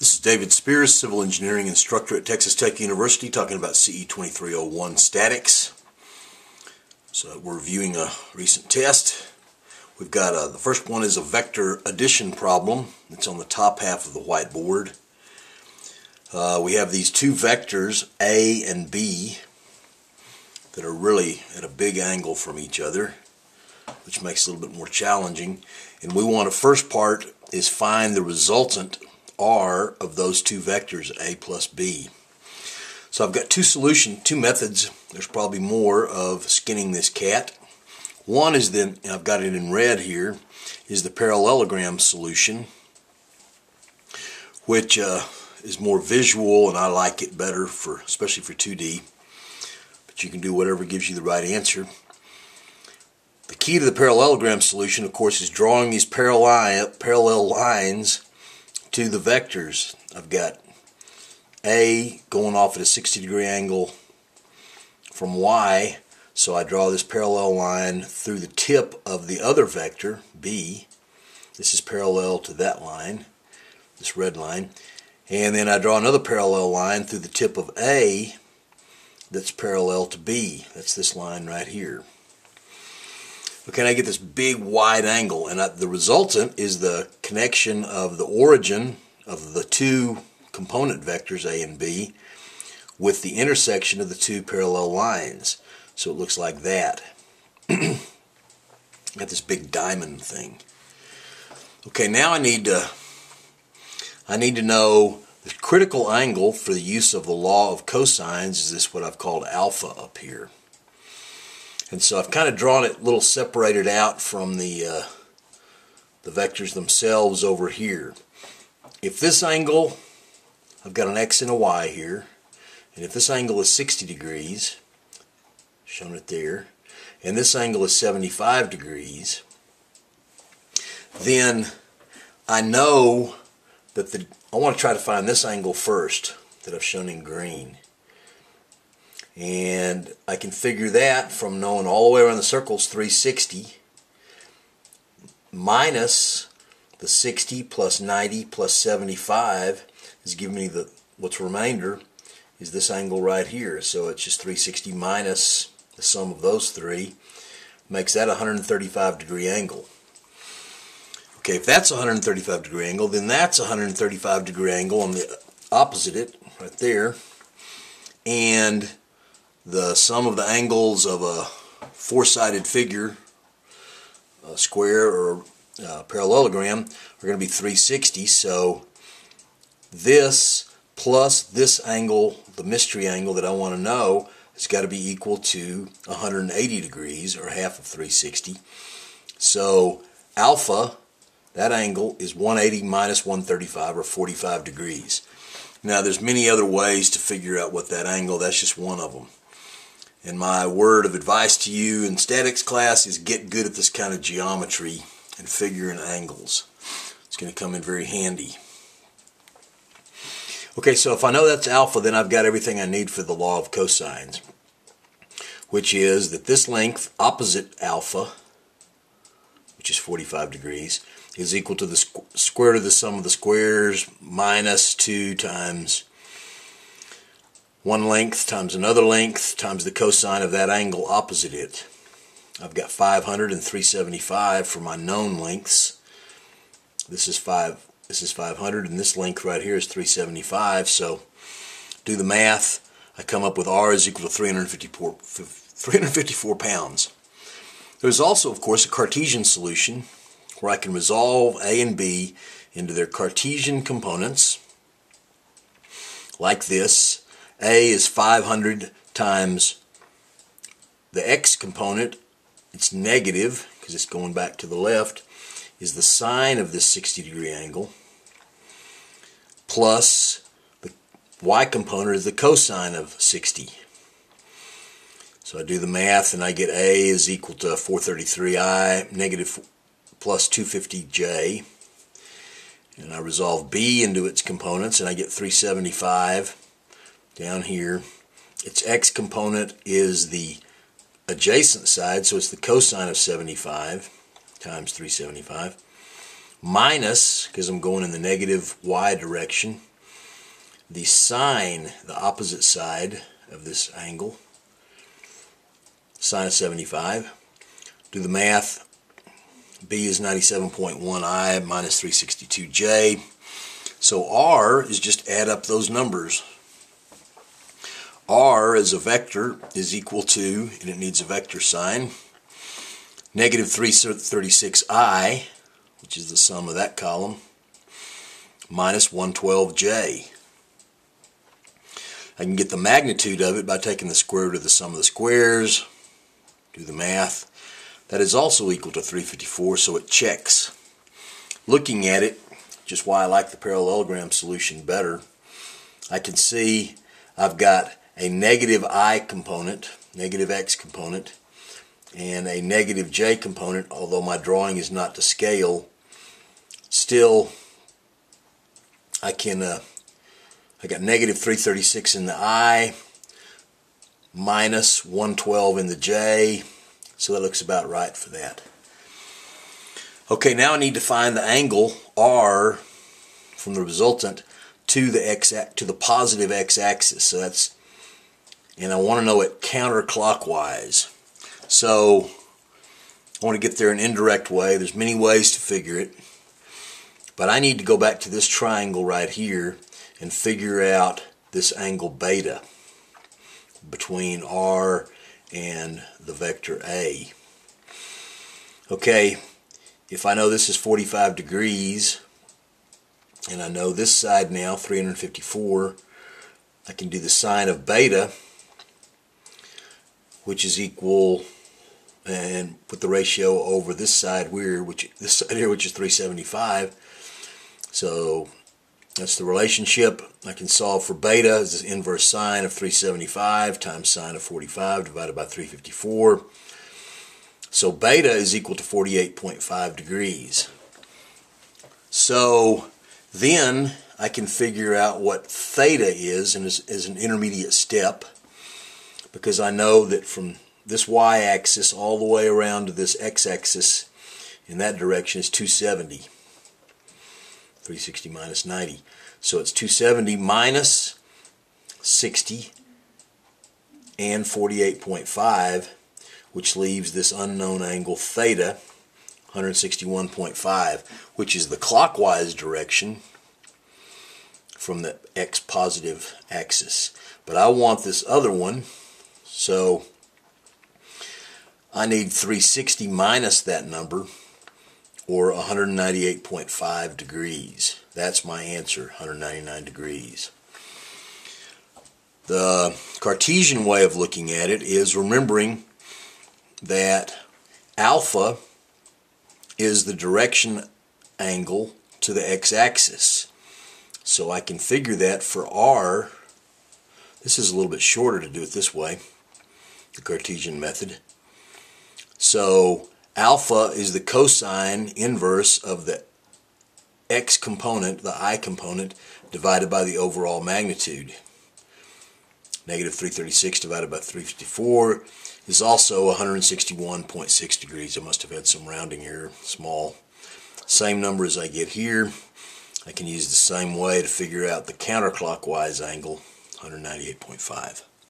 This is David Spears, Civil Engineering Instructor at Texas Tech University, talking about CE 2301 statics. So we're reviewing a recent test. We've got the first one is a vector addition problem. It's on the top half of the whiteboard. We have these two vectors, A and B, that are really at a big angle from each other, which makes it a little bit more challenging. And we want to, first part is find the resultant R of those two vectors, A plus B. So I've got two methods. There's probably more of skinning this cat. One is then, I've got it in red here, is the parallelogram solution, which is more visual, and I like it better for, especially for 2D. But you can do whatever gives you the right answer. The key to the parallelogram solution, of course, is drawing these parallel lines to the vectors. I've got A going off at a 60-degree angle from Y, so I draw this parallel line through the tip of the other vector, B. This is parallel to that line, this red line. And then I draw another parallel line through the tip of A that's parallel to B. That's this line right here. Okay, and I get this big wide angle, and the resultant is the connection of the origin of the two component vectors, A and B, with the intersection of the two parallel lines. So it looks like that. Got this big diamond thing. Okay, now I need to know the critical angle for the use of the law of cosines. Is this what I've called alpha up here? And so I've kind of drawn it a little separated out from the vectors themselves over here. If this angle, I've got an X and a Y here, and if this angle is 60 degrees, shown it there, and this angle is 75 degrees, then I know that I want to try to find this angle first that I've shown in green. And I can figure that from knowing all the way around the circle is 360 minus the 60 plus 90 plus 75 is giving me what's remainder is this angle right here. So it's just 360 minus the sum of those three makes that a 135 degree angle. Okay, if that's a 135 degree angle, then that's a 135 degree angle on the opposite it right there. And the sum of the angles of a four-sided figure, a square or a parallelogram, are going to be 360. So this plus this angle, the mystery angle that I want to know, has got to be equal to 180 degrees, or half of 360. So alpha, that angle, is 180 minus 135, or 45 degrees. Now there's many other ways to figure out what that angle, that's just one of them. And my word of advice to you in statics class is get good at this kind of geometry and figuring angles. It's going to come in very handy. Okay, so if I know that's alpha, then I've got everything I need for the law of cosines, which is that this length opposite alpha, which is 45 degrees, is equal to the square root of the sum of the squares minus 2 times one length times another length times the cosine of that angle opposite it. I've got 500 and 375 for my known lengths. This is 500, and this length right here is 375. So do the math. I come up with R is equal to 354 pounds. There's also, of course, a Cartesian solution where I can resolve A and B into their Cartesian components like this. A is 500 times the X component, it's negative because it's going back to the left, is the sine of this 60 degree angle, plus the Y component is the cosine of 60. So I do the math and I get A is equal to 433I negative plus 250J. And I resolve B into its components and I get 375 down here. Its X component is the adjacent side, so it's the cosine of 75 times 375, minus, because I'm going in the negative Y direction, the sine, the opposite side of this angle, sine of 75. Do the math. B is 97.1i minus 362j. So R is just add up those numbers. R as a vector is equal to, and it needs a vector sign, negative 336i, which is the sum of that column, minus 112j. I can get the magnitude of it by taking the square root of the sum of the squares. Do the math. That is also equal to 354, so it checks. Looking at it, just why I like the parallelogram solution better, I can see I've got a negative I component, negative x component, and a negative j component. Although my drawing is not to scale, still I got negative 336 in the I, minus 112 in the j, so that looks about right for that. Okay, now I need to find the angle R from the resultant to the positive x-axis. So that's, and I want to know it counterclockwise. So I want to get there an indirect way. There's many ways to figure it, but I need to go back to this triangle right here and figure out this angle beta between R and the vector A. Okay, if I know this is 45 degrees, and I know this side now, 354, I can do the sine of beta, which is equal, and put the ratio over this side here, which is 375. So that's the relationship. I can solve for beta as the inverse sine of 375 times sine of 45 divided by 354. So beta is equal to 48.5 degrees. So then I can figure out what theta is, and is an intermediate step, because I know that from this y-axis all the way around to this x-axis in that direction is 270. 360 minus 90. So it's 270 minus 60 and 48.5, which leaves this unknown angle theta, 161.5, which is the clockwise direction from the x positive axis. But I want this other one, so I need 360 minus that number, or 198.5 degrees. That's my answer, 199 degrees. The Cartesian way of looking at it is remembering that alpha is the direction angle to the x-axis. So I can figure that for R. This is a little bit shorter to do it this way, the Cartesian method. So alpha is the cosine inverse of the x component, the I component, divided by the overall magnitude. Negative 336 divided by 354 is also 161.6 degrees. I must have had some rounding here, small. Same number as I get here. I can use the same way to figure out the counterclockwise angle, 198.5.